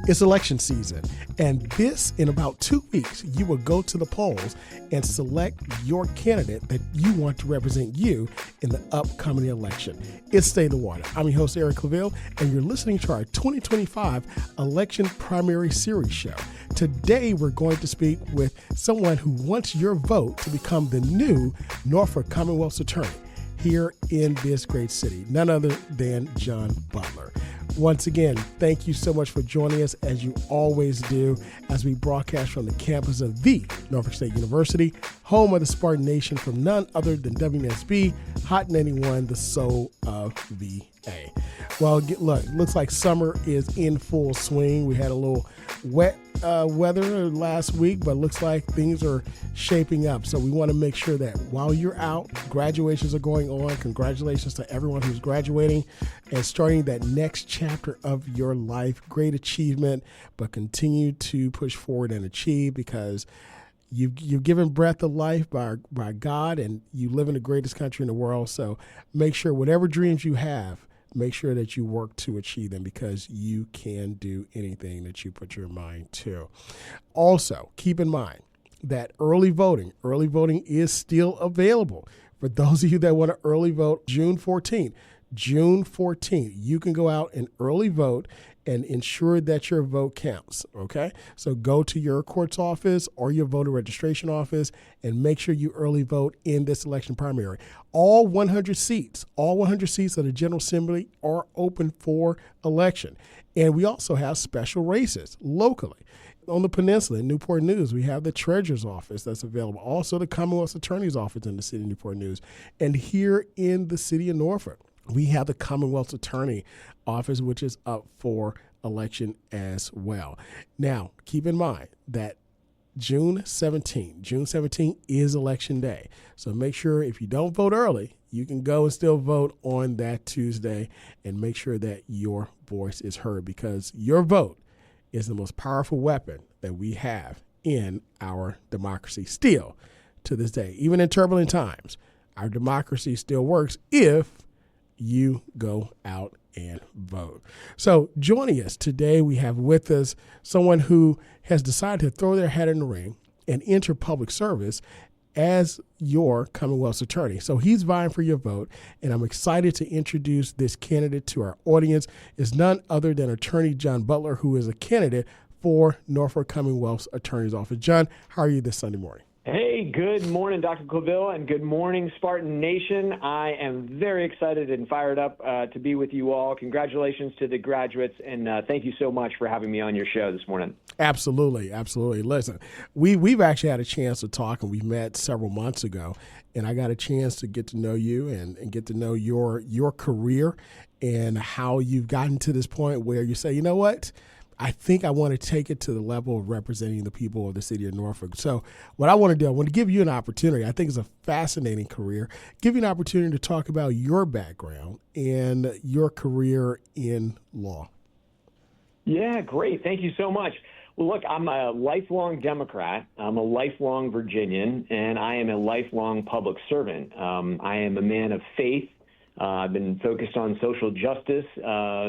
It's election season, and in about 2 weeks, you will go to the polls and select your candidate that you want to represent you in the upcoming election. It's Stay in the Water. I'm your host, Eric Claville, and you're listening to our 2025 Election Primary Series show. Today, we're going to speak with someone who wants your vote to become the new Norfolk Commonwealth's attorney here in this great city, none other than John Butler. Once again, thank you so much for joining us, as you always do, as we broadcast from the campus of the Norfolk State University, home of the Spartan Nation, from none other than WNSB, Hot 91, the soul of VA. Well, look, looks like summer is in full swing. We had a little wet weather last week, but looks like things are shaping up. So we want to make sure that while you're out, graduations are going on. Congratulations to everyone who's graduating and starting that next chapter of your life. Great achievement, but continue to push forward and achieve, because you've given breath of life by God, and you live in the greatest country in the world. So make sure whatever dreams you have, make sure that you work to achieve them, because you can do anything that you put your mind to. Also, keep in mind that early voting is still available. For those of you that want to early vote, June 14th, you can go out and early vote and ensure that your vote counts, okay? So go to your court's office or your voter registration office and make sure you early vote in this election primary. All 100 seats of the General Assembly are open for election. And we also have special races locally. On the peninsula, in Newport News, we have the Treasurer's Office that's available. Also, the Commonwealth's Attorney's Office in the city of Newport News. And here in the city of Norfolk, we have the Commonwealth's Attorney Office, which is up for election as well. Now, keep in mind that June 17th is election day. So make sure if you don't vote early, you can go and still vote on that Tuesday, and make sure that your voice is heard, because your vote is the most powerful weapon that we have in our democracy still to this day. Even in turbulent times, our democracy still works if you go out and vote. So joining us today, we have with us someone who has decided to throw their hat in the ring and enter public service as your Commonwealth's attorney. So he's vying for your vote, and I'm excited to introduce this candidate to our audience. Is none other than Attorney John Butler, who is a candidate for Norfolk Commonwealth's Attorney's Office. John, how are you this Sunday morning? Hey, good morning, Dr. Claville, and good morning, Spartan Nation. I am very excited and fired up to be with you all. Congratulations to the graduates, and thank you so much for having me on your show this morning. Absolutely. Listen, we've actually had a chance to talk, and we met several months ago, and I got a chance to get to know you and get to know your career and how you've gotten to this point where you say, you know what? I think I want to take it to the level of representing the people of the city of Norfolk. So what I want to do, I want to give you an opportunity. I think it's a fascinating career. Give you an opportunity to talk about your background and your career in law. Yeah, great. Thank you so much. Well, look, I'm a lifelong Democrat. I'm a lifelong Virginian, and I am a lifelong public servant. I am a man of faith. I've been focused on social justice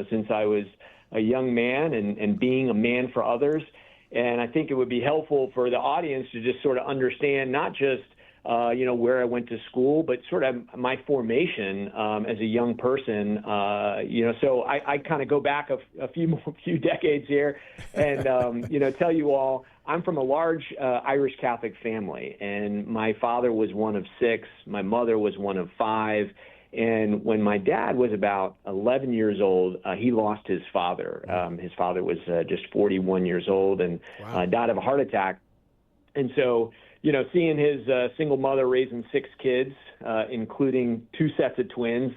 since I was a young man and being a man for others. And I think it would be helpful for the audience to just sort of understand not just, where I went to school, but sort of my formation as a young person. So I kind of go back a few decades here and, tell you all, I'm from a large Irish Catholic family, and my father was one of 6. My mother was one of 5. And when my dad was about 11 years old, he lost his father. His father was just 41 years old and died of a heart attack. And so, seeing his single mother raising 6 kids, including 2 sets of twins,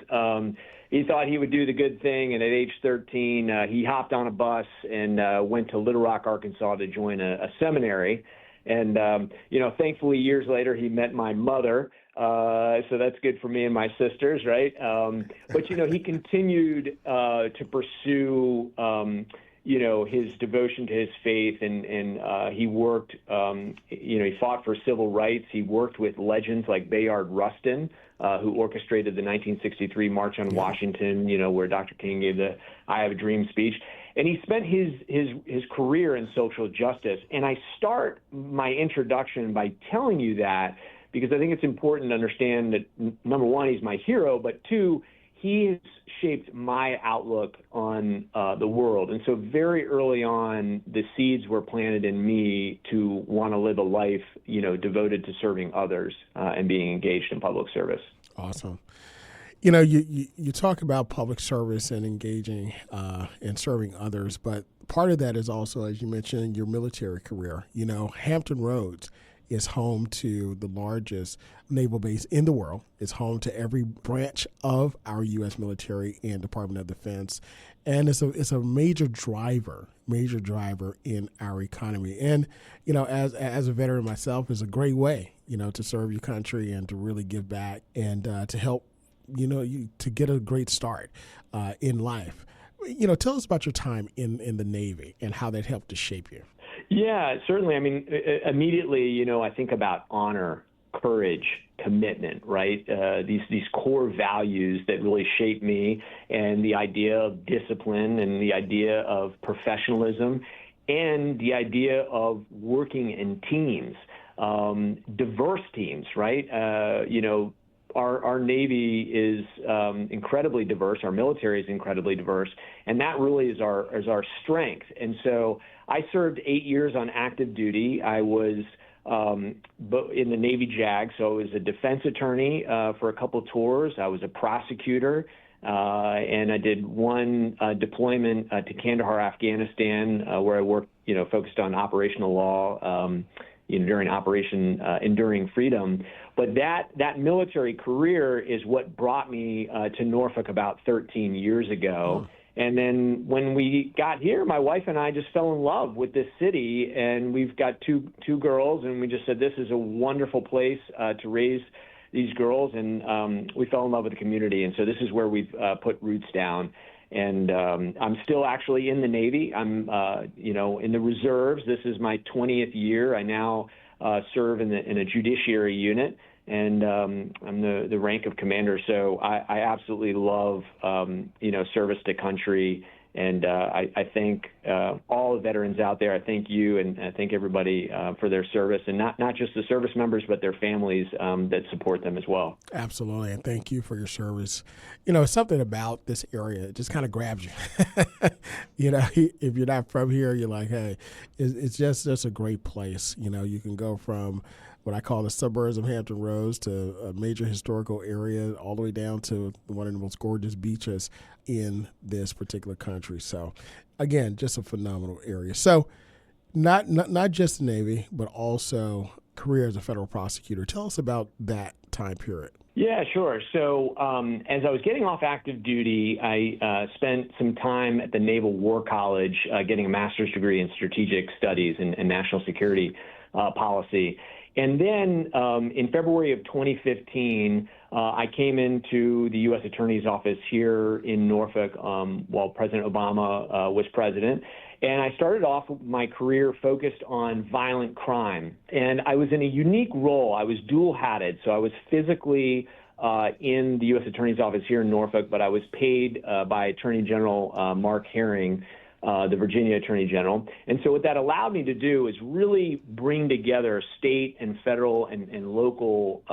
he thought he would do the good thing. And at age 13, he hopped on a bus and went to Little Rock, Arkansas to join a seminary. And, thankfully, years later, he met my mother. So that's good for me and my sisters, right? But, he continued to pursue, his devotion to his faith, and he worked, he fought for civil rights. He worked with legends like Bayard Rustin, who orchestrated the 1963 March on Washington, where Dr. King gave the I Have a Dream speech. And he spent his career in social justice. And I start my introduction by telling you that because I think it's important to understand that, number one, he's my hero, but two, he has shaped my outlook on the world. And so very early on, the seeds were planted in me to want to live a life, devoted to serving others and being engaged in public service. Awesome. You talk about public service and engaging and serving others, but part of that is also, as you mentioned, your military career. Hampton Roads is home to the largest naval base in the world. It's home to every branch of our U.S. military and Department of Defense, and it's a major driver in our economy. And as a veteran myself, it's a great way to serve your country and to really give back and to help you to get a great start in life. Tell us about your time in the Navy and how that helped to shape you. Yeah, certainly. I mean, immediately, I think about honor, courage, commitment, right? These core values that really shape me, and the idea of discipline and the idea of professionalism and the idea of working in teams, diverse teams, right? Our Navy is incredibly diverse. Our military is incredibly diverse, and that really is our strength. And so I served 8 years on active duty. I was in the Navy JAG, so I was a defense attorney for a couple of tours. I was a prosecutor, and I did one deployment to Kandahar, Afghanistan, where I worked, focused on operational law. During Operation Enduring Freedom. But that military career is what brought me to Norfolk about 13 years ago. And then when we got here, my wife and I just fell in love with this city, and we've got two girls, and we just said this is a wonderful place to raise these girls, and we fell in love with the community. And so this is where we've put roots down. And I'm still actually in the Navy. I'm, in the reserves. This is my 20th year. I now serve in a judiciary unit, and I'm the rank of commander. So I absolutely love, service to country. And I thank all the veterans out there. I thank you, and I thank everybody for their service, and not just the service members, but their families that support them as well. Absolutely, and thank you for your service. Something about this area, it just kind of grabs you. If you're not from here, you're like, hey, it's just a great place. You can go from what I call the suburbs of Hampton Roads to a major historical area all the way down to one of the most gorgeous beaches in this particular country. So, again, just a phenomenal area. So, not just the Navy, but also career as a federal prosecutor. Tell us about that time period. Yeah, sure. So as I was getting off active duty, I spent some time at the Naval War College getting a master's degree in strategic studies and national security policy. And then in February of 2015, I came into the U.S. Attorney's Office here in Norfolk while President Obama was president. And I started off my career focused on violent crime. And I was in a unique role. I was dual-hatted. So I was physically in the U.S. Attorney's Office here in Norfolk, but I was paid by Attorney General Mark Herring, the Virginia Attorney General. And so what that allowed me to do is really bring together state and federal and local,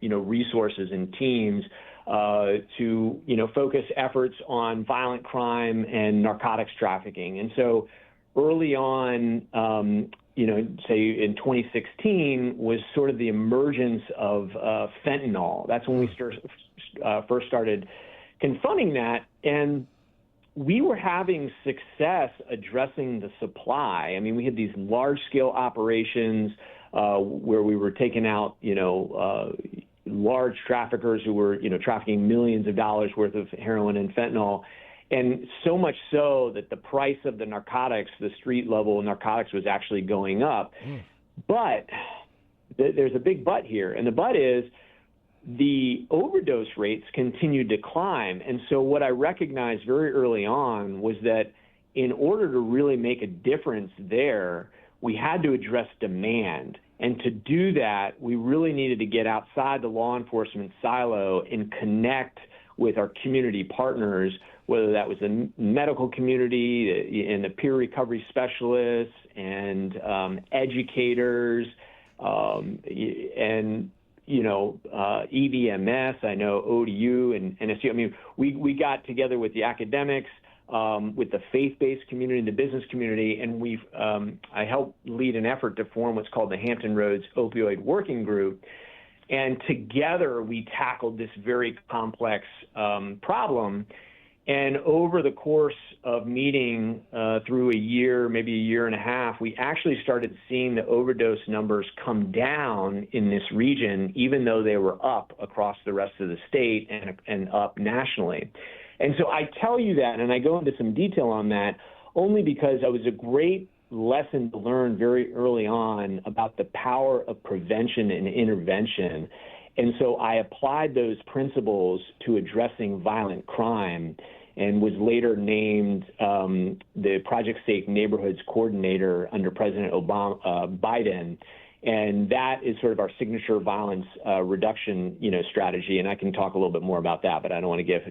resources and teams to, focus efforts on violent crime and narcotics trafficking. And so early on, say in 2016 was sort of the emergence of fentanyl. That's when we first started confronting that. And we were having success addressing the supply. I mean, we had these large-scale operations where we were taking out, large traffickers who were, trafficking millions of dollars worth of heroin and fentanyl. And so much so that the price of the narcotics, the street-level narcotics, was actually going up. But there's a big but here. And the but is the overdose rates continued to climb. And so what I recognized very early on was that in order to really make a difference there, we had to address demand. And to do that, we really needed to get outside the law enforcement silo and connect with our community partners whether that was the medical community and the peer recovery specialists and educators and EVMS, I know ODU and NSU. I mean, we got together with the academics, with the faith-based community and the business community, and I helped lead an effort to form what's called the Hampton Roads Opioid Working Group. And together we tackled this very complex problem. And over the course of meeting through a year, maybe a year and a half, we actually started seeing the overdose numbers come down in this region, even though they were up across the rest of the state and up nationally. And so I tell you that, and I go into some detail on that, only because it was a great lesson to learn very early on about the power of prevention and intervention. And so I applied those principles to addressing violent crime and was later named the Project Safe Neighborhoods Coordinator under President Biden. And that is sort of our signature violence reduction, strategy. And I can talk a little bit more about that, but I don't want to give,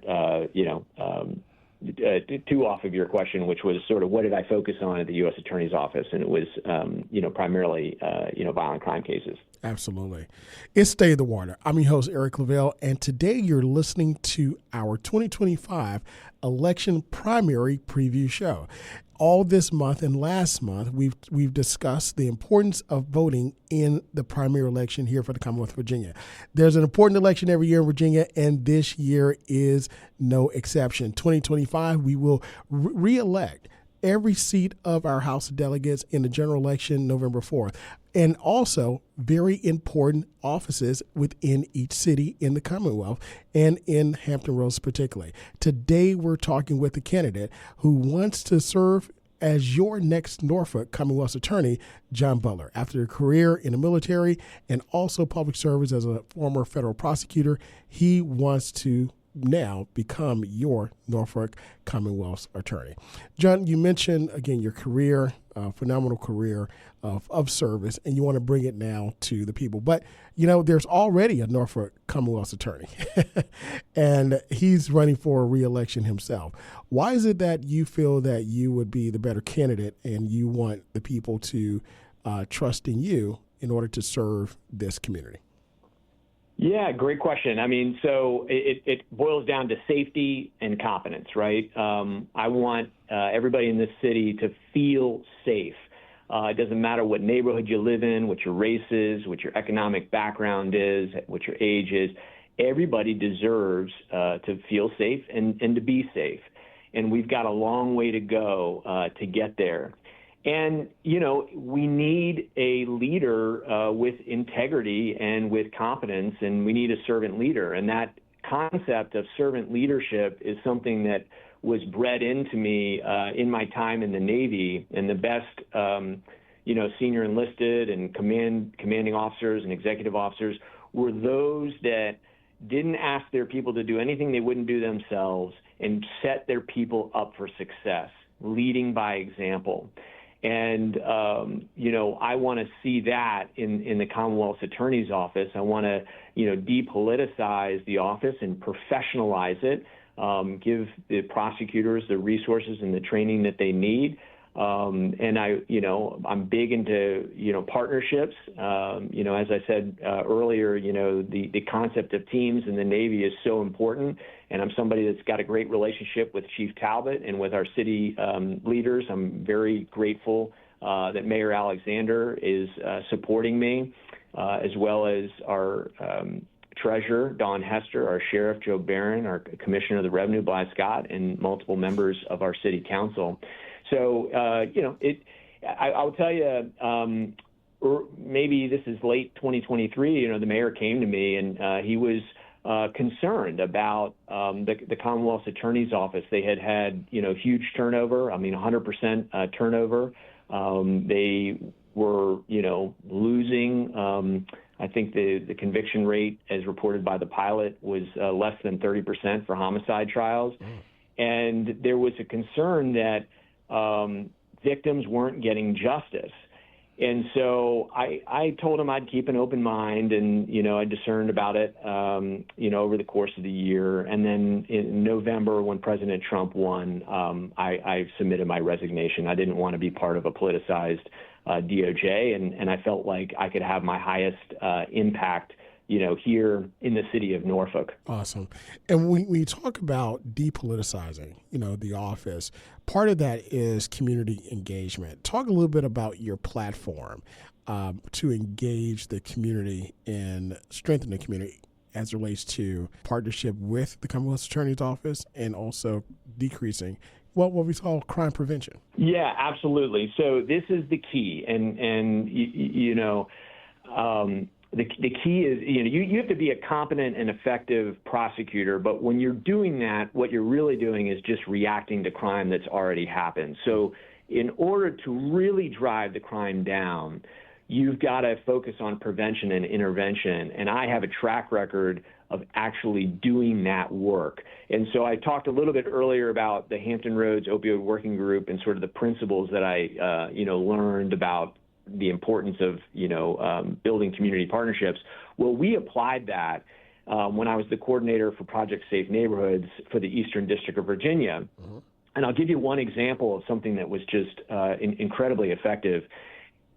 too off of your question, which was sort of what did I focus on at the U.S. Attorney's Office? And it was, primarily, violent crime cases. Absolutely. It's Stay the Water. I'm your host, Eric Lavelle, and today you're listening to our 2025 election primary preview show. All this month and last month, we've discussed the importance of voting in the primary election here for the Commonwealth of Virginia. There's an important election every year in Virginia, and this year is no exception. 2025, we will re-elect every seat of our House of Delegates in the general election November 4th, and also very important offices within each city in the Commonwealth and in Hampton Roads particularly. Today, we're talking with a candidate who wants to serve as your next Norfolk Commonwealth's attorney, John Butler. After a career in the military and also public service as a former federal prosecutor, he wants to now become your Norfolk Commonwealth's attorney. John, you mentioned, again, your career, phenomenal career of service, and you want to bring it now to the people. But, there's already a Norfolk Commonwealth's attorney, and he's running for a re-election himself. Why is it that you feel that you would be the better candidate and you want the people to trust in you in order to serve this community? Yeah, great question. I mean, so it boils down to safety and competence, right? I want everybody in this city to feel safe. It doesn't matter what neighborhood you live in, what your race is, what your economic background is, what your age is. Everybody deserves to feel safe and to be safe. And we've got a long way to go to get there. And, we need a leader with integrity and with competence, and we need a servant leader. And that concept of servant leadership is something that was bred into me in my time in the Navy. And the best, senior enlisted and commanding officers and executive officers were those that didn't ask their people to do anything they wouldn't do themselves and set their people up for success, leading by example. And, I want to see that in the Commonwealth's Attorney's Office. I want to, depoliticize the office and professionalize it, give the prosecutors the resources and the training that they need. And I'm big into, partnerships. As I said earlier, the concept of teams in the Navy is so important. And I'm somebody that's got a great relationship with Chief Talbot and with our city leaders. I'm very grateful that Mayor Alexander is supporting me, as well as our Treasurer, Dawn Hester, our Sheriff, Joe Barron, our Commissioner of the Revenue, Blythe Scott, and multiple members of our City Council. So, I'll tell you, maybe this is late 2023, the mayor came to me and he was concerned about the Commonwealth's Attorney's Office. They had huge turnover, 100% turnover. They were, losing. I think the conviction rate, as reported by the pilot, was less than 30% for homicide trials. And there was a concern that victims weren't getting justice. And so I told him I'd keep an open mind, and, I discerned about it, over the course of the year. And then in November, when President Trump won, I submitted my resignation. I didn't want to be part of a politicized DOJ, and I felt like I could have my highest impact here in the city of Norfolk. Awesome. And when we talk about depoliticizing, the office, part of that is community engagement. Talk a little bit about your platform to engage the community and strengthen the community as it relates to partnership with the Commonwealth Attorney's Office and also decreasing what we call crime prevention. Yeah, absolutely. So this is the key. The key is, you have to be a competent and effective prosecutor, but when you're doing that, what you're really doing is just reacting to crime that's already happened. So in order to really drive the crime down, you've got to focus on prevention and intervention. And I have a track record of actually doing that work. And so I talked a little bit earlier about the Hampton Roads Opioid Working Group and sort of the principles that I, learned about the importance of, building community partnerships. Well, we applied that when I was the coordinator for Project Safe Neighborhoods for the Eastern District of Virginia. Mm-hmm. And I'll give you one example of something that was just incredibly effective.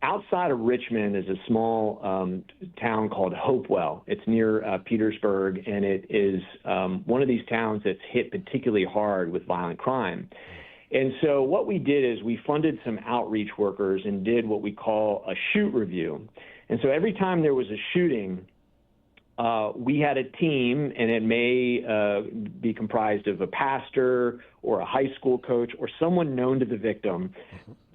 Outside of Richmond is a small town called Hopewell. It's near Petersburg, and it is one of these towns that's hit particularly hard with violent crime. And so what we did is we funded some outreach workers and did what we call a shoot review. And so every time there was a shooting, we had a team, and it may be comprised of a pastor or a high school coach or someone known to the victim.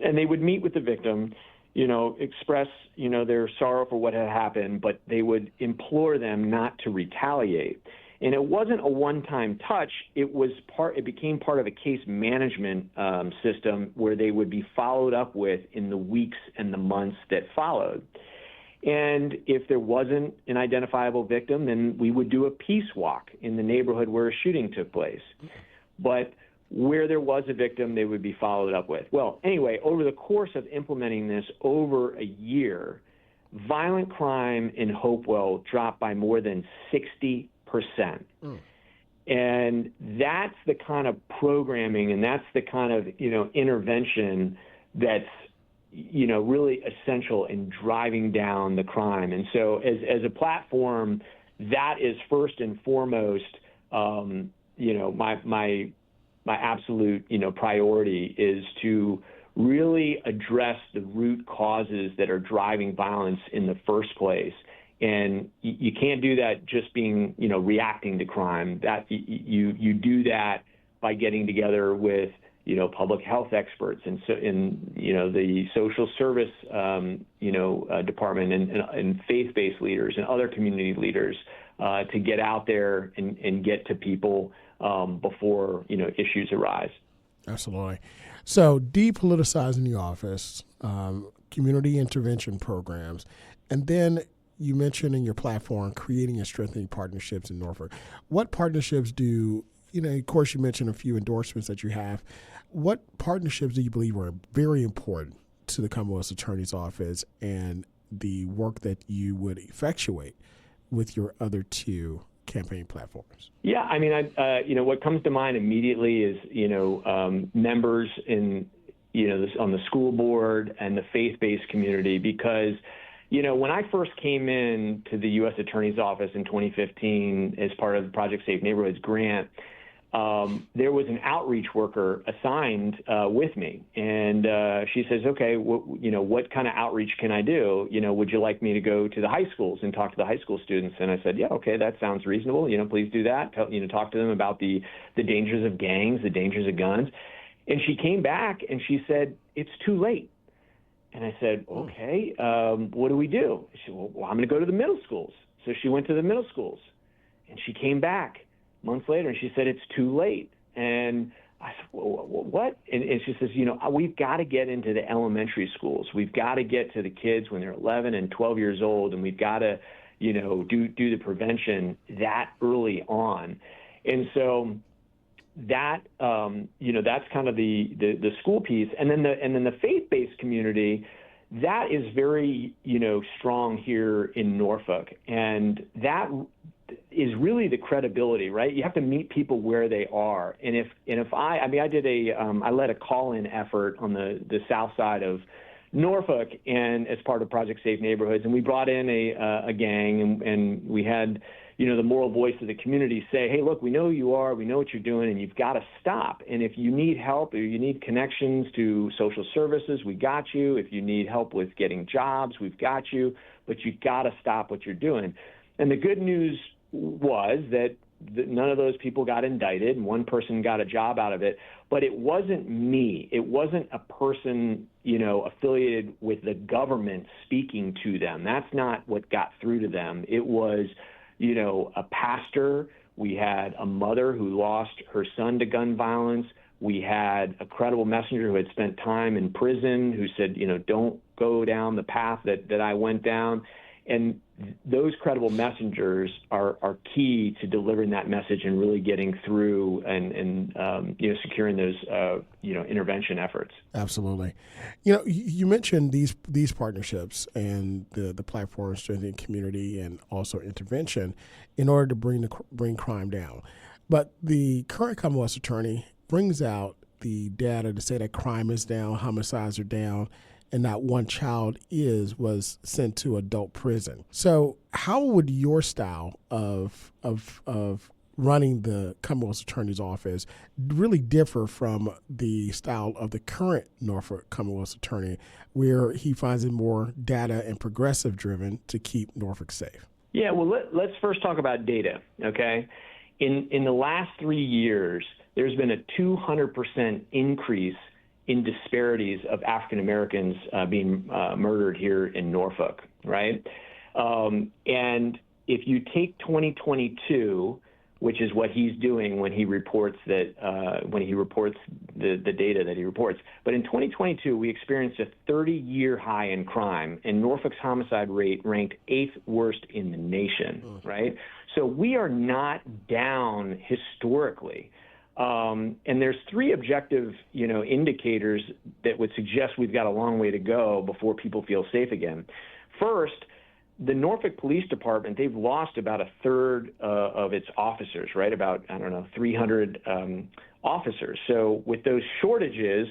And they would meet with the victim, express, their sorrow for what had happened, but they would implore them not to retaliate. And it wasn't a one-time touch. It became part of a case management system where they would be followed up with in the weeks and the months that followed. And if there wasn't an identifiable victim, then we would do a peace walk in the neighborhood where a shooting took place. But where there was a victim, they would be followed up with. Well, anyway, over the course of implementing this over a year, violent crime in Hopewell dropped by more than 60%. And that's the kind of programming and that's the kind of, intervention that's, really essential in driving down the crime. And so as a platform, that is first and foremost, my absolute, priority is to really address the root causes that are driving violence in the first place. And you can't do that just being, reacting to crime. That you do that by getting together with, public health experts and so the social service, department and faith-based leaders and other community leaders to get out there and get to people before, issues arise. Absolutely. So depoliticizing the office, community intervention programs, and then you mentioned in your platform creating and strengthening partnerships in Norfolk. What partnerships do, of course you mentioned a few endorsements that you have. What partnerships do you believe are very important to the Commonwealth Attorney's Office and the work that you would effectuate with your other two campaign platforms? Yeah, I mean, what comes to mind immediately is, members in, on the school board and the faith-based community, because when I first came in to the U.S. Attorney's Office in 2015 as part of the Project Safe Neighborhoods grant, there was an outreach worker assigned with me. And she says, okay, what kind of outreach can I do? Would you like me to go to the high schools and talk to the high school students? And I said, yeah, okay, that sounds reasonable. Please do that. Talk to them about the dangers of gangs, the dangers of guns. And she came back and she said, it's too late. And I said, okay, what do we do? She said, well, I'm going to go to the middle schools. So she went to the middle schools, and she came back months later, and she said, it's too late. And I said, well, what? And she says, we've got to get into the elementary schools. We've got to get to the kids when they're 11 and 12 years old, and we've got to, do the prevention that early on. And so that that's kind of the school piece, and then the faith-based community. that is very, strong here in Norfolk. And that is really the credibility, right? You have to meet people where they are. And if I did I led a call-in effort on the south side of Norfolk, and as part of Project Safe Neighborhoods, and we brought in a gang, and we had, the moral voice of the community say, hey, look, we know who you are, we know what you're doing, and you've got to stop. And if you need help or you need connections to social services, we got you. If you need help with getting jobs, we've got you. But you've got to stop what you're doing. And the good news was that none of those people got indicted, and one person got a job out of it. But it wasn't me. It wasn't a person, affiliated with the government speaking to them. That's not what got through to them. It was, a pastor. We had a mother who lost her son to gun violence. We had a credible messenger who had spent time in prison who said, don't go down the path that I went down. And those credible messengers are key to delivering that message and really getting through and securing those intervention efforts. Absolutely. You mentioned these partnerships and the platform strengthening community and also intervention in order to bring crime down. But the current Commonwealth Attorney brings out the data to say that crime is down, homicides are down, and not one child was sent to adult prison. So how would your style of running the Commonwealth Attorney's office really differ from the style of the current Norfolk Commonwealth Attorney, where he finds it more data and progressive driven to keep Norfolk safe? Yeah, well, let's first talk about data, okay? In the last 3 years, there's been a 200% increase in disparities of African Americans being murdered here in Norfolk, right? And if you take 2022, which is what he's doing when he reports the data that he reports, but in 2022 we experienced a 30-year high in crime, and Norfolk's homicide rate ranked 8th worst in the nation, right? So we are not down historically. And there's 3 objective, indicators that would suggest we've got a long way to go before people feel safe again. First, the Norfolk Police Department, they've lost about a third of its officers, right? About, 300 officers. So with those shortages,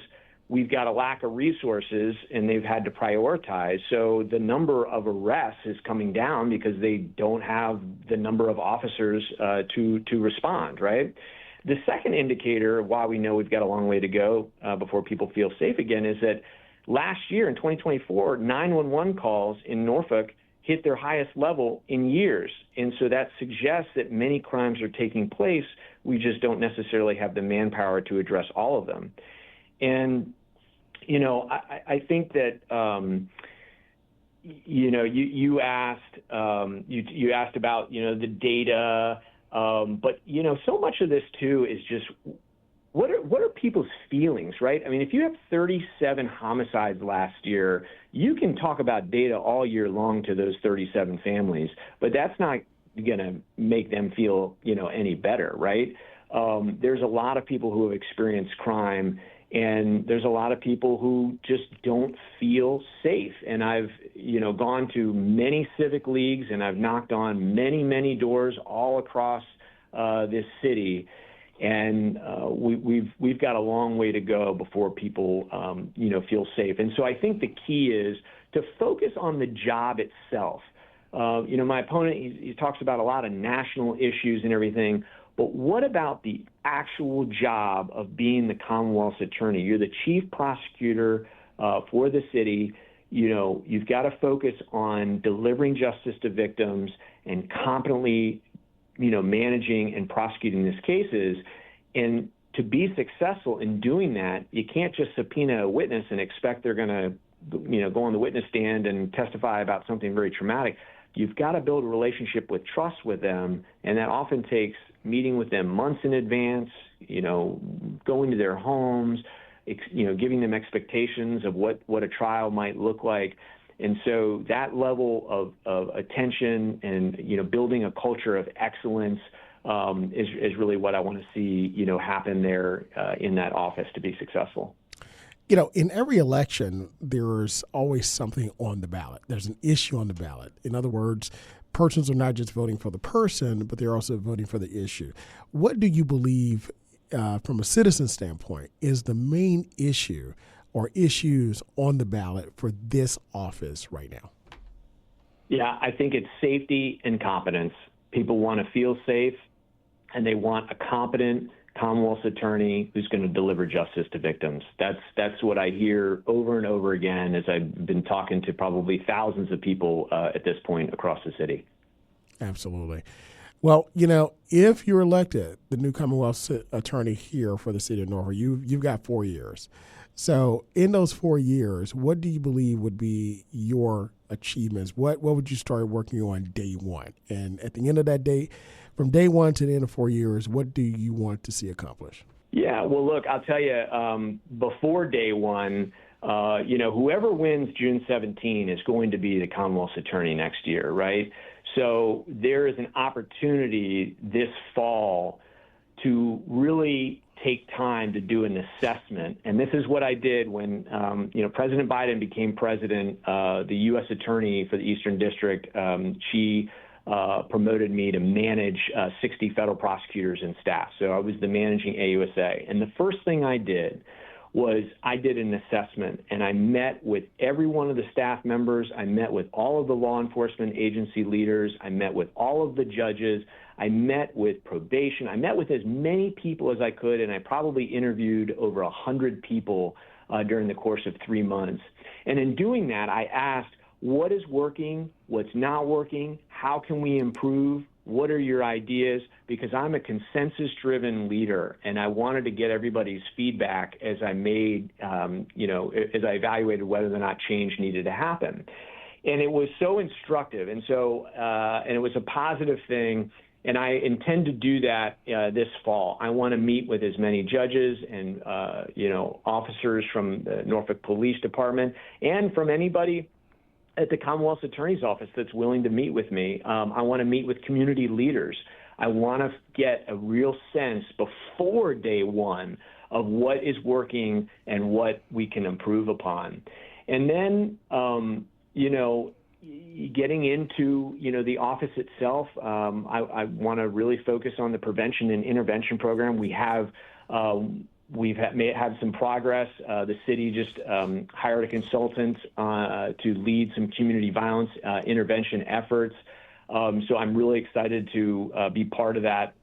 we've got a lack of resources, and they've had to prioritize. So the number of arrests is coming down because they don't have the number of officers to respond, right? The second indicator of why we know we've got a long way to go before people feel safe again is that last year in 2024, 911 calls in Norfolk hit their highest level in years. And so that suggests that many crimes are taking place. We just don't necessarily have the manpower to address all of them. And, I think that, you asked about, the data. But so much of this too is just what are people's feelings, right? I mean, if you have 37 homicides last year, you can talk about data all year long to those 37 families, but that's not going to make them feel, any better, right? There's a lot of people who have experienced crime, and there's a lot of people who just don't feel safe. And I've, gone to many civic leagues, and I've knocked on many, many doors all across this city. And we've got a long way to go before people, feel safe. And so I think the key is to focus on the job itself. My opponent, he talks about a lot of national issues and everything. But what about the actual job of being the Commonwealth's attorney? You're the chief prosecutor for the city. You've got to focus on delivering justice to victims and competently, managing and prosecuting these cases. And to be successful in doing that, you can't just subpoena a witness and expect they're going to, go on the witness stand and testify about something very traumatic. You've got to build a relationship with trust with them, and that often takes meeting with them months in advance, going to their homes, giving them expectations of what a trial might look like. And so that level of attention and, building a culture of excellence is really what I want to see, happen there in that office to be successful. In every election, there's always something on the ballot. There's an issue on the ballot. In other words, persons are not just voting for the person, but they're also voting for the issue. What do you believe, from a citizen standpoint, is the main issue or issues on the ballot for this office right now? Yeah, I think it's safety and competence. People want to feel safe, and they want a competent Commonwealth's attorney who's going to deliver justice to victims. That's what I hear over and over again as I've been talking to probably thousands of people at this point across the city. Absolutely. Well, if you're elected the new Commonwealth's attorney here for the city of Norfolk, you've got 4 years. So in those 4 years, what do you believe would be your achievements? What would you start working on day one? And at the end of that day, from day one to the end of 4 years, what do you want to see accomplished? Yeah, well, look, I'll tell you, before day one, whoever wins June 17 is going to be the Commonwealth's attorney next year, right? So there is an opportunity this fall to really take time to do an assessment. And this is what I did when, President Biden became president. The U.S. attorney for the Eastern District, she promoted me to manage 60 federal prosecutors and staff. So I was the managing AUSA. And the first thing I did was I did an assessment, and I met with every one of the staff members. I met with all of the law enforcement agency leaders. I met with all of the judges. I met with probation. I met with as many people as I could, and I probably interviewed over 100 people during the course of 3 months. And in doing that, I asked, what is working? What's not working? How can we improve? What are your ideas? Because I'm a consensus-driven leader, and I wanted to get everybody's feedback as I made, as I evaluated whether or not change needed to happen. And it was so instructive, and it was a positive thing. And I intend to do that this fall. I want to meet with as many judges and officers from the Norfolk Police Department and from anybody at the Commonwealth's Attorney's Office that's willing to meet with me. I want to meet with community leaders. I want to get a real sense before day one of what is working and what we can improve upon. And then, getting into, the office itself, I want to really focus on the prevention and intervention program. We've had some progress. The city just hired a consultant to lead some community violence intervention efforts. So I'm really excited to be part of that,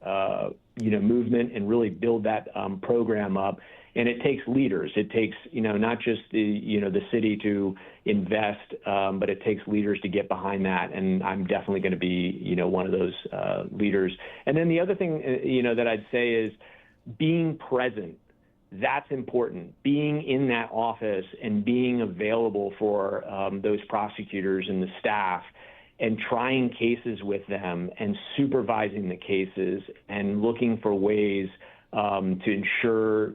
movement and really build that program up. And it takes leaders. It takes, not just the city to invest, but it takes leaders to get behind that. And I'm definitely going to be, one of those leaders. And then the other thing, that I'd say is being present. That's important. Being in that office and being available for those prosecutors and the staff and trying cases with them and supervising the cases and looking for ways to ensure,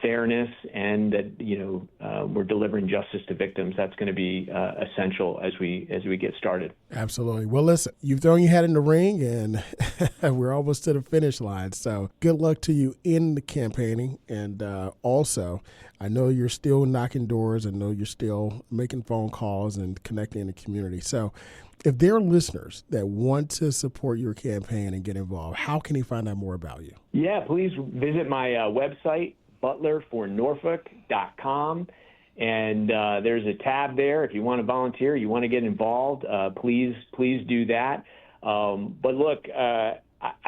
fairness and that, we're delivering justice to victims. That's going to be essential as we get started. Absolutely. Well, listen, you've thrown your hat in the ring, and we're almost to the finish line. So good luck to you in the campaigning. And also, I know you're still knocking doors. I know you're still making phone calls and connecting in the community. So if there are listeners that want to support your campaign and get involved, how can they find out more about you? Yeah, please visit my website, butlerfornorfolk.com. And there's a tab there. If you want to volunteer, you want to get involved, please do that. But look, I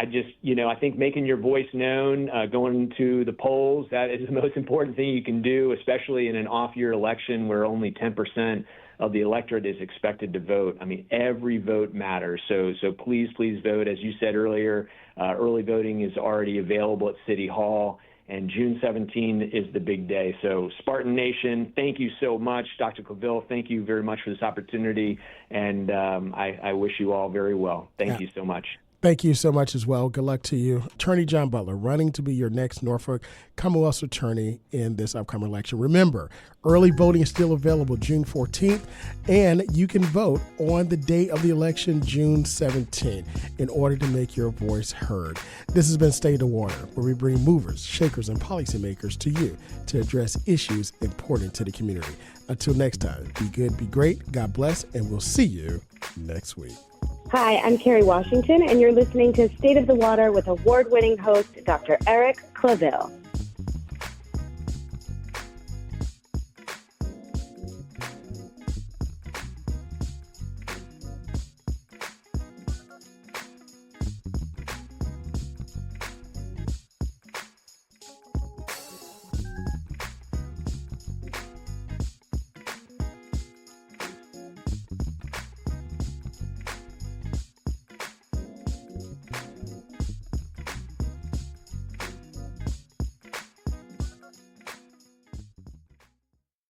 just, I think making your voice known, going to the polls, that is the most important thing you can do, especially in an off-year election where only 10% of the electorate is expected to vote. I mean, every vote matters. So please vote. As you said earlier, early voting is already available at City Hall, and June 17 is the big day. So Spartan Nation, thank you so much. Dr. Claville, thank you very much for this opportunity, and I wish you all very well. Thank you so much. Thank you so much as well. Good luck to you. Attorney John Butler, running to be your next Norfolk Commonwealth attorney in this upcoming election. Remember, early voting is still available June 14th, and you can vote on the day of the election, June 17th, in order to make your voice heard. This has been State of the Water, where we bring movers, shakers, and policymakers to you to address issues important to the community. Until next time, be good, be great, God bless, and we'll see you next week. Hi, I'm Carrie Washington, and you're listening to State of the Water with award-winning host Dr. Eric Claville.